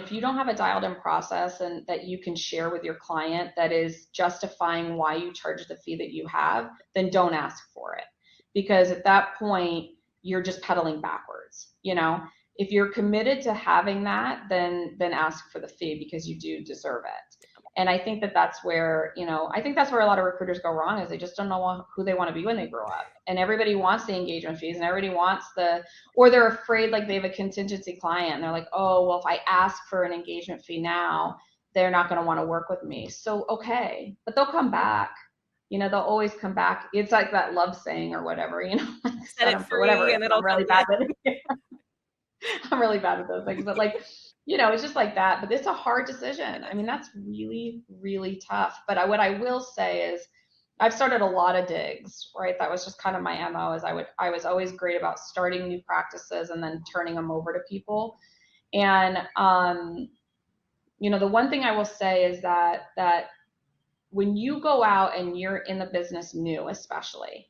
if you don't have a dialed in process and that you can share with your client that is justifying why you charge the fee that you have, then don't ask for it. Because at that point, you're just pedaling backwards, you know? If you're committed to having that, then ask for the fee because you do deserve it. And I think that that's where, you know, I think that's where a lot of recruiters go wrong, is they just don't know who they want to be when they grow up. And everybody wants the engagement fees, and everybody wants or they're afraid, like they have a contingency client and they're like, oh, well, if I ask for an engagement fee now, they're not going to want to work with me. So, okay, but they'll come back. You know, they'll always come back. It's like that love saying or whatever, you know, like set it for whatever. free and it'll I'm really come bad at it. I'm really bad at those things, but like, you know, it's just like that. But it's a hard decision. I mean, that's really, really tough. But what I will say is, I've started a lot of digs, right? That was just kind of my MO. Is I was always great about starting new practices and then turning them over to people. And you know, the one thing I will say is that when you go out and you're in the business new, especially,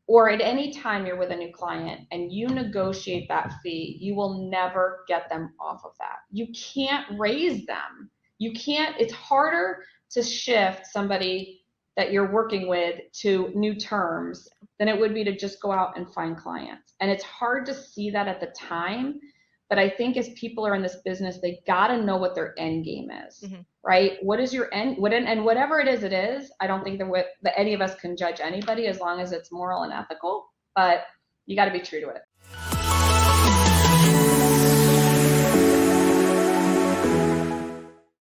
or at any time you're with a new client and you negotiate that fee, you will never get them off of that. You can't raise them. You can't, it's harder to shift somebody that you're working with to new terms than it would be to just go out and find clients. And it's hard to see that at the time. But I think as people are in this business, they got to know what their end game is, right? What is your end? And whatever it is. I don't think that any of us can judge anybody as long as it's moral and ethical. But you got to be true to it.